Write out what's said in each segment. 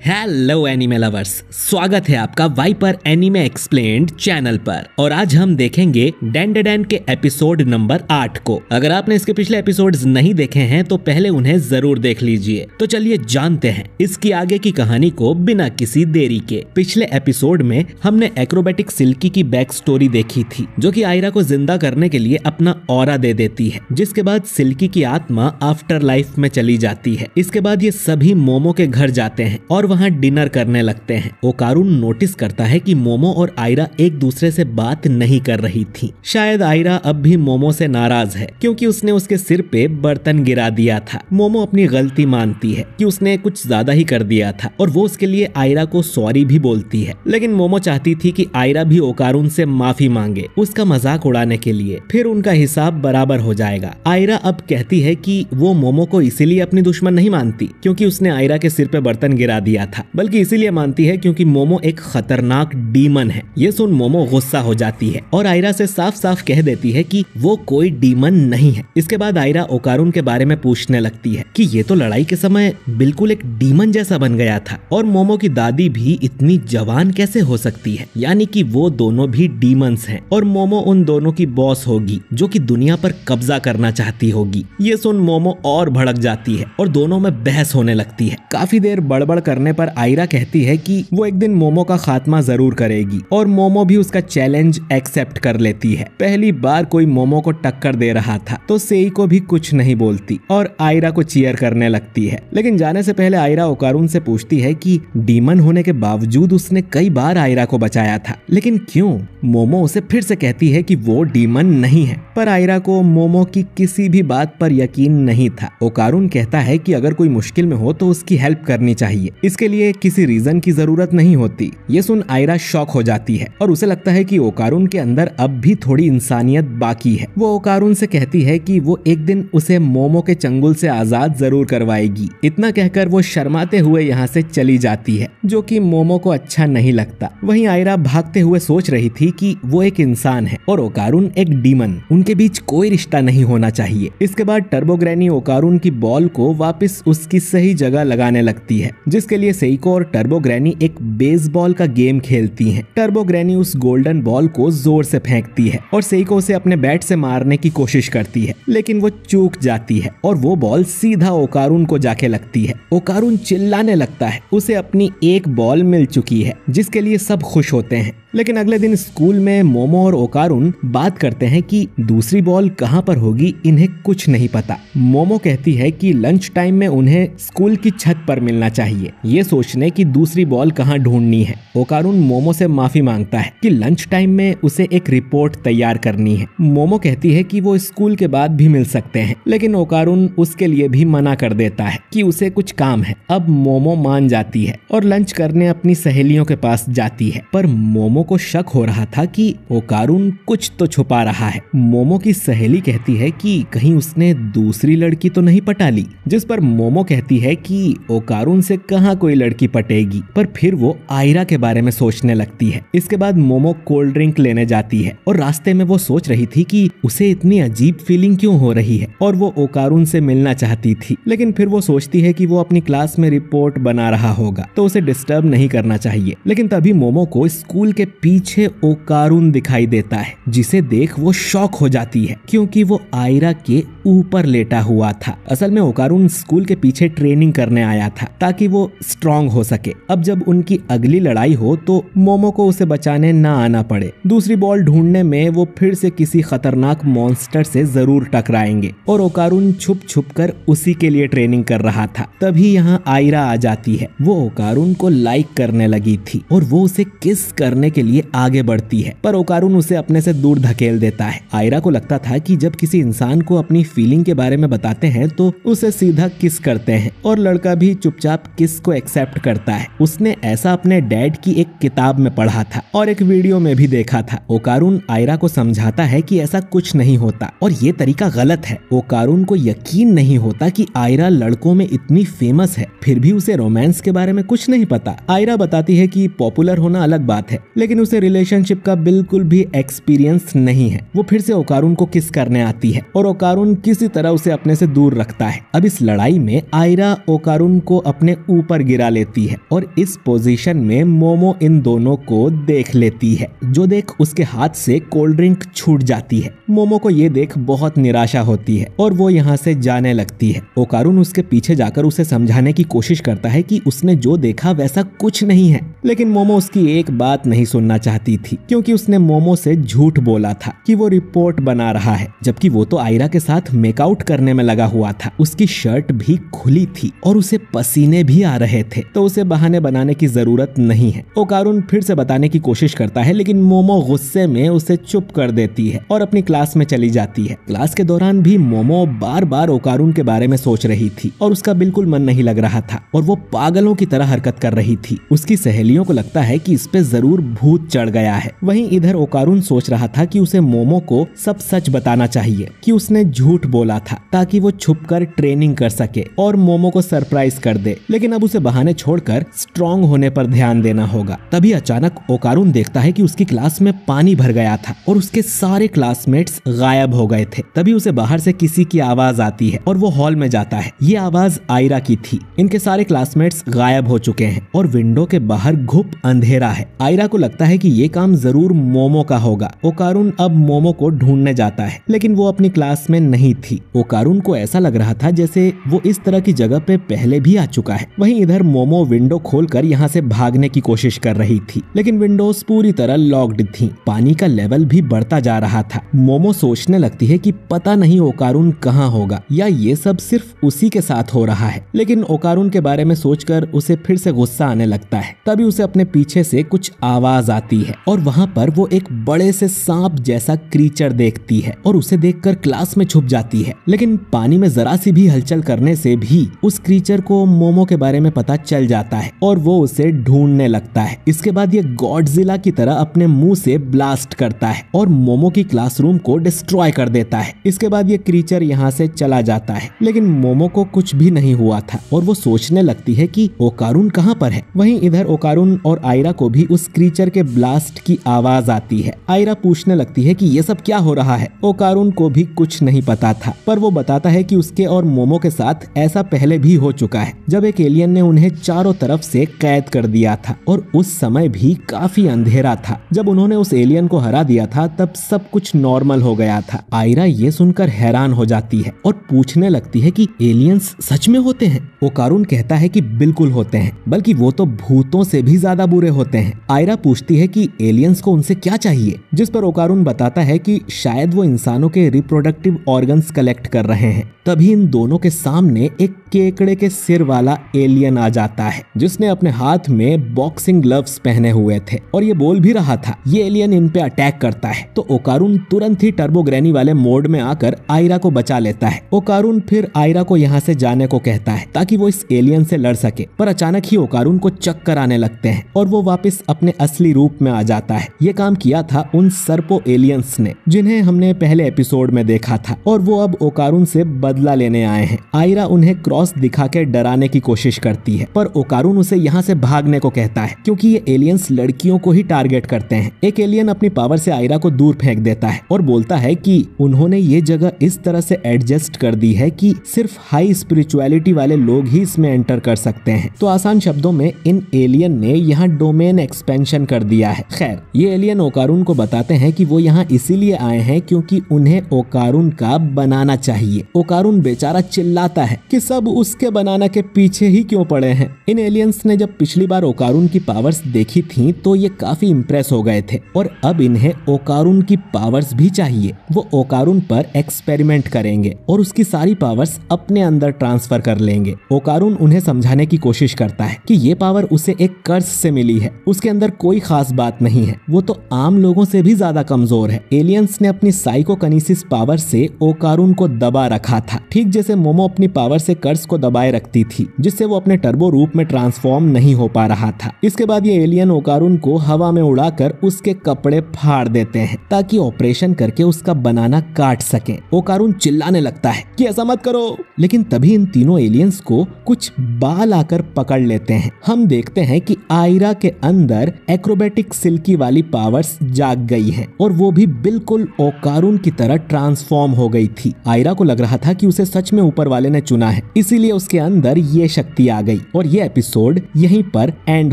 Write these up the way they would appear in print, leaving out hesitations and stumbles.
Hello anime lovers, स्वागत है आपका वाइपर एनिमे एक्सप्लेन्ड चैनल पर। और आज हम देखेंगे डेंडेडन के एपिसोड नंबर 8 को। अगर आपने इसके पिछले एपिसोड्स नहीं देखे हैं तो पहले उन्हें जरूर देख लीजिए। तो चलिए जानते हैं इसकी आगे की कहानी को बिना किसी देरी के। पिछले एपिसोड में हमने एक्रोबेटिक सिल्की की बैक स्टोरी देखी थी, जो कि आयरा को जिंदा करने के लिए अपना ऑरा दे देती है, जिसके बाद सिल्की की आत्मा आफ्टर लाइफ में चली जाती है। इसके बाद ये सभी मोमो के घर जाते हैं और वहाँ डिनर करने लगते हैं। ओकारुन नोटिस करता है कि मोमो और आयरा एक दूसरे से बात नहीं कर रही थी। शायद आयरा अब भी मोमो से नाराज है क्योंकि उसने उसके सिर पे बर्तन गिरा दिया था। मोमो अपनी गलती मानती है कि उसने कुछ ज्यादा ही कर दिया था और वो उसके लिए आयरा को सॉरी भी बोलती है, लेकिन मोमो चाहती थी कि आयरा भी ओकारुन से माफी मांगे उसका मजाक उड़ाने के लिए, फिर उनका हिसाब बराबर हो जाएगा। आयरा अब कहती है कि वो मोमो को इसीलिए अपनी दुश्मन नहीं मानती क्योंकि उसने आयरा के सिर पे बर्तन गिरा दिया था, बल्कि इसीलिए मानती है क्योंकि मोमो एक खतरनाक डीमन है। ये सुन मोमो गुस्सा हो जाती है और आयरा से साफ साफ कह देती है कि वो कोई डीमन नहीं है। इसके बाद आयरा ओकारुन के बारे में पूछने लगती है कि ये तो लड़ाई के समय बिल्कुल एक डीमन जैसा बन गया था, और मोमो की दादी भी इतनी जवान कैसे हो सकती है, यानी कि वो दोनों भी डीमंस हैं और मोमो उन दोनों की बॉस होगी जो कि दुनिया पर कब्जा करना चाहती होगी। ये सुन मोमो और भड़क जाती है और दोनों में बहस होने लगती है। काफी देर बड़बड़ करने पर आयरा कहती है कि वो एक दिन मोमो का खात्मा जरूर करेगी और मोमो भी उसका चैलेंज एक्सेप्ट कर लेती है। पहली बार कोई मोमो को टक्कर दे रहा था तो सेइको भी कुछ नहीं बोलती और आयरा को चीयर करने लगती है। लेकिन जाने से पहले आयरा ओकारुन से पूछती है कि डीमन होने के बावजूद उसने कई बार आयरा को बचाया था, लेकिन क्यों? मोमो उसे फिर से कहती है कि वो डीमन नहीं है, पर आयरा को मोमो की किसी भी बात पर यकीन नहीं था। ओकारुन कहता है कि अगर कोई मुश्किल में हो तो उसकी हेल्प करनी चाहिए, इसके लिए किसी रीजन की जरूरत नहीं होती। ये सुन आयरा शॉक हो जाती है और उसे लगता है कि ओकारुन के अंदर अब भी थोड़ी इंसानियत बाकी है। वो ओकारुन से कहती है कि वो एक दिन उसे मोमो के चंगुल से आजाद जरूर करवाएगी। इतना कहकर वो शर्माते हुए यहाँ से चली जाती है, जो कि मोमो को अच्छा नहीं लगता। वहीं आयरा भागते हुए सोच रही थी कि वो एक इंसान है और ओकारुन एक डीमन, उनके बीच कोई रिश्ता नहीं होना चाहिए। इसके बाद टर्बो ग्रैनी ओकारुन की बॉल को वापस उसकी सही जगह लगाने लगती है, जिसके लिए सेइको और टर्बो ग्रैनी एक बेसबॉल का गेम खेलती हैं। टर्बो ग्रैनी उस गोल्डन बॉल को जोर से फेंकती है और सेइको उसे अपने बैट से मारने की कोशिश करती है, लेकिन वो चूक जाती है और वो बॉल सीधा ओकारुन को जाके लगती है। ओकारुन चिल्लाने लगता है, उसे अपनी एक बॉल मिल चुकी है, जिसके लिए सब खुश होते हैं। लेकिन अगले दिन स्कूल में मोमो और ओकारुन बात करते हैं कि दूसरी बॉल कहाँ पर होगी इन्हें कुछ नहीं पता। मोमो कहती है कि लंच टाइम में उन्हें स्कूल की छत पर मिलना चाहिए, ये सोचने की दूसरी बॉल कहाँ ढूंढनी है। ओकारुन मोमो से माफी मांगता है कि लंच टाइम में उसे एक रिपोर्ट तैयार करनी है। मोमो कहती है कि वो स्कूल के बाद भी मिल सकते हैं, लेकिन ओकारुन उसके लिए भी मना कर देता है कि उसे कुछ काम है। अब मोमो मान जाती है और लंच करने अपनी सहेलियों के पास जाती है, पर मोमो को शक हो रहा था कि ओकारुन कुछ तो छुपा रहा है। मोमो की सहेली कहती है कि कहीं उसने दूसरी लड़की तो नहीं पटा ली, जिस पर मोमो कहती है कि ओकारुन से कहाँ कोई लड़की पटेगी, पर फिर वो आयरा के बारे में सोचने लगती है। इसके बाद मोमो कोल्ड ड्रिंक लेने जाती है और रास्ते में वो सोच रही थी कि उसे इतनी अजीब फीलिंग क्यों हो रही है और वो ओकारुन से मिलना चाहती थी, लेकिन फिर वो सोचती है कि वो अपनी क्लास में रिपोर्ट बना रहा होगा तो उसे डिस्टर्ब नहीं करना चाहिए। लेकिन तभी मोमो को स्कूल के पीछे ओकारुन दिखाई देता है, जिसे देख वो शॉक हो जाती है क्योंकि वो आयरा के ऊपर लेटा हुआ था। असल में ओकारुन स्कूल के पीछे ट्रेनिंग करने आया था ताकि वो स्ट्रॉन्ग हो सके। अब जब उनकी अगली लड़ाई हो तो मोमो को उसे बचाने ना आना पड़े। दूसरी बॉल ढूंढने में वो फिर से किसी खतरनाक मॉन्स्टर से जरूर टकराएंगे और ओकारुन छुप छुप कर उसी के लिए ट्रेनिंग कर रहा था। तभी यहाँ आयरा आ जाती है। वो ओकारुन को लाइक करने लगी थी और वो उसे किस करने के लिए आगे बढ़ती है, पर ओकारुन उसे अपने से दूर धकेल देता है। आयरा को लगता था कि जब किसी इंसान को अपनी फीलिंग के बारे में बताते हैं तो उसे सीधा किस करते हैं और लड़का भी चुपचाप किस को एक्सेप्ट करता है। उसने ऐसा अपने डैड की एक किताब में पढ़ा था और एक वीडियो में भी देखा था। ओकारुन आयरा को समझाता है कि ऐसा कुछ नहीं होता और ये तरीका गलत है। ओकारुन को यकीन नहीं होता कि आयरा लड़कों में इतनी फेमस है, फिर भी उसे रोमांस के बारे में कुछ नहीं पता। आयरा बताती है कि पॉपुलर होना अलग बात है, लेकिन उसे रिलेशनशिप का बिल्कुल भी एक्सपीरियंस नहीं है। वो फिर से ओकारुन को किस करने आती है और ओकारुन किसी तरह उसे अपने से दूर रखता है। अब इस लड़ाई में आयरा ओकारुन को अपने ऊपर गिरा लेती है और इस पोजीशन में मोमो इन दोनों को देख लेती है, जो देख उसके हाथ से कोल्ड ड्रिंक छूट जाती है। मोमो को ये देख बहुत निराशा होती है और वो यहाँ से जाने लगती है। ओकारुन उसके पीछे जाकर उसे समझाने की कोशिश करता है कि उसने जो देखा वैसा कुछ नहीं है, लेकिन मोमो उसकी एक बात नहीं सुनना चाहती थी, क्योंकि उसने मोमो से झूठ बोला था कि वो रिपोर्ट बना रहा है, जबकि वो तो आयरा के साथ मेकआउट करने में लगा हुआ था। उसकी शर्ट भी खुली थी और उसे पसीने भी आ रहे थे, तो उसे बहाने बनाने की जरूरत नहीं है। ओकारुन फिर से बताने की कोशिश करता है, लेकिन मोमो गुस्से में उसे चुप कर देती है और अपनी क्लास में चली जाती है। क्लास के दौरान भी मोमो बार बार ओकारुन के बारे में सोच रही थी और उसका बिल्कुल मन नहीं लग रहा था और वो पागलों की तरह हरकत कर रही थी। उसकी सहेलियों को लगता है कि इस पे जरूर भूत चढ़ गया है। वहीं इधर ओकारुन सोच रहा था कि उसे मोमो को सब सच बताना चाहिए कि उसने झूठ बोला था, ताकि वो छुपकर ट्रेनिंग कर सके और मोमो को सरप्राइज कर दे। लेकिन अब उसे बहाने छोड़कर स्ट्रॉन्ग होने पर ध्यान देना होगा। तभी अचानक ओकारुन देखता है कि उसकी क्लास में पानी भर गया था और उसके सारे क्लासमेट्स गायब हो गए थे। तभी उसे बाहर से किसी की आवाज आती है और वो हॉल में जाता है। ये आवाज आयरा की थी। इनके सारे क्लासमेट्स गायब हो चुके हैं और विंडो के बाहर घुप अंधेरा है। आयरा को लगता है कि ये काम जरूर मोमो का होगा। ओकारुन अब मोमो को ढूंढने जाता है, लेकिन वो अपनी क्लास में नहीं थी। ओकारुन को ऐसा लग रहा था जैसे वो इस तरह की जगह पे पहले भी आ चुका है। वहीं इधर मोमो विंडो खोलकर यहाँ से भागने की कोशिश कर रही थी, लेकिन विंडोज पूरी तरह लॉक्ड थी। पानी का लेवल भी बढ़ता जा रहा था। मोमो सोचने लगती है कि पता नहीं ओकारुन कहाँ होगा या ये सब सिर्फ उसी के साथ हो रहा है। लेकिन ओकारुन के बारे में सोचकर उसे फिर से गुस्सा आने लगता है। तभी उसे अपने पीछे से कुछ आवाज आती है और वहाँ पर वो एक बड़े से सांप जैसा क्रीचर देखती है और उसे देखकर क्लास में छुप जाती है। लेकिन पानी में जरा सी भी हलचल करने से भी उस क्रीचर को मोमो के बारे में पता चल जाता है और वो उसे ढूंढने लगता है। इसके बाद ये गॉडजिला की तरह अपने मुंह से ब्लास्ट करता है और मोमो की क्लासरूम को डिस्ट्रॉय कर देता है। इसके बाद ये क्रीचर यहाँ से चला जाता है, लेकिन मोमो को कुछ भी नहीं हुआ था और वो सोचने लगती है कि ओकारुन कहाँ पर है। वहीं इधर ओकारुन और आयरा को भी उस क्रीचर के ब्लास्ट की आवाज आती है। आयरा पूछने लगती है कि ये सब क्या हो रहा है। ओकारुन को भी कुछ नहीं पता था, पर वो बताता है कि उसके और मोमो के साथ ऐसा पहले भी हो चुका है, जब एक एलियन ने उन्हें चारों तरफ से कैद कर दिया था और उस समय भी काफी अंधेरा था। जब उन्होंने उस एलियन को हरा दिया था तब सब कुछ नॉर्मल हो गया था। आयरा ये सुनकर हैरान हो जाती है और पूछने लगती है कि एलियंस सच में होते हैं। ओकारुन कहता है कि बिल्कुल होते हैं, बल्कि वो तो भूतों से भी ज्यादा बुरे होते हैं। आयरा पूछती है कि एलियंस को उनसे क्या चाहिए, जिस पर ओकारुन बताता है कि शायद वो इंसानों के रिप्रोडक्टिव ऑर्गन्स कलेक्ट कर रहे हैं। तभी इन दोनों के सामने एक केकड़े के सिर वाला एलियन आ जाता है, जिसने अपने हाथ में बॉक्सिंग ग्लव्स पहने हुए थे और ये बोल भी रहा था। ये एलियन इन पे अटैक करता है तो ओकारुन तुरंत ही टर्बो ग्रैनी वाले मोड में आकर आयरा को बचा लेता है। ओकारुन फिर आयरा को यहाँ से जाने को कहता है ताकि वो इस एलियन से लड़ सके, पर अचानक ही ओकारुन को चक्कर आने लगते हैं और वो वापस अपने असली रूप में आ जाता है। ये काम किया था उन सर्पो एलियंस ने, जिन्हें हमने पहले एपिसोड में देखा था, और वो अब ओकारुन से बदला लेने आए हैं। आयरा उन्हें क्रॉस दिखा के डराने की कोशिश करती है, पर ओकारुन उसे यहाँ से भागने को कहता है क्योंकि ये एलियंस लड़कियों को ही टारगेट करते हैं। एक एलियन अपनी पावर से आयरा को दूर फेंक देता है और बोलता है कि उन्होंने ये जगह इस तरह से एडजस्ट कर दी है कि सिर्फ हाई स्पिरिचुअलिटी वाले लोग ही इसमें एंटर कर सकते हैं। तो आसान शब्दों में इन एलियन ने यहाँ डोमेन एक्सपेंशन कर दिया है। खैर, ये एलियन ओकारुन को बताते हैं कि वो यहाँ इसीलिए आए हैं क्योंकि उन्हें ओकारुन का बनाना चाहिए। ओकारुन बेचारा चिल्लाता है कि सब उसके बनाना के पीछे ही क्यों पड़े हैं। इन एलियंस ने जब पिछली बार ओकारुन की पावर्स देखी थी तो ये काफी इम्प्रेस हो गए थे और अब इन्हें ओकारुन की पावर्स भी चाहिए। वो ओकारुन पर एक्सपेरिमेंट करेंगे और उसकी सारी पावर्स अपने अंदर ट्रांसफर कर लेंगे। ओकारुन उन्हें समझाने की कोशिश करता है कि ये पावर उसे एक कर्स से मिली है, उसके अंदर कोई खास बात नहीं है, वो तो आम लोगों से भी ज्यादा कमजोर है। एलियंस ने अपनी साइकोकिनेसिस पावर से ओकारुन को दबा रखा था, ठीक जैसे मोमो अपनी पावर से कर्स को दबाए रखती थी, जिससे वो अपने टर्बो रूप में ट्रांसफॉर्म नहीं हो पा रहा था। इसके बाद ये एलियन ओकारुन को हवा में उड़ाकर उसके कपड़े फाड़ देते हैं ताकि ऑपरेशन करके उसका बनाना काट सके। ओकारुन चिल्लाने लगता है कि ऐसा मत करो, लेकिन तभी इन तीनों एलियंस को कुछ बाल आकर पकड़ लेते हैं। हम देखते हैं कि आयरा के अंदर एक्रोबेटिक सिल्की वाली पावर्स जाग गई हैं और वो भी बिल्कुल ओकारुन की तरह ट्रांसफॉर्म हो गई थी। आयरा को लग रहा था कि उसे सच में ऊपर वाले ने चुना है, इसीलिए उसके अंदर ये शक्ति आ गई और ये एपिसोड यहीं पर एंड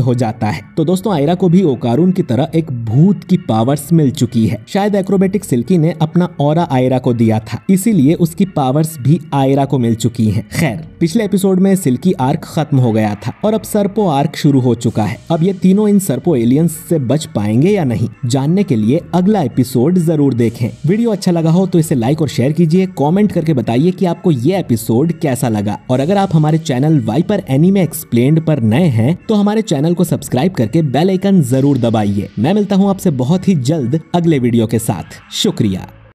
हो जाता है। तो दोस्तों आयरा को भी ओकारून की तरह एक भूत की पावर्स मिल चुकी है। शायद एक्रोबेटिक सिल्की ने अपना ऑरा आयरा को दिया था, इसीलिए उसकी पावर्स भी आयरा को मिल चुकी हैं। खैर, पिछले एपिसोड में सिल्की आर्क खत्म हो गया था और अब सर्पो आर्क शुरू हो चुका है। अब ये तीनों इन सर्पो एलियंस से बच पाएंगे या नहीं, जानने के लिए अगला एपिसोड जरूर देखें। वीडियो अच्छा लगा हो तो इसे लाइक और शेयर कीजिए, कमेंट करके बताइए कि आपको ये एपिसोड कैसा लगा। और अगर आप हमारे चैनल वाइपर एनीमे एक्सप्लेन्ड पर नए हैं तो हमारे चैनल को सब्सक्राइब करके बेल आइकन जरूर दबाइए। मैं मिलता हूँ आपसे बहुत ही जल्द अगले वीडियो के साथ। शुक्रिया।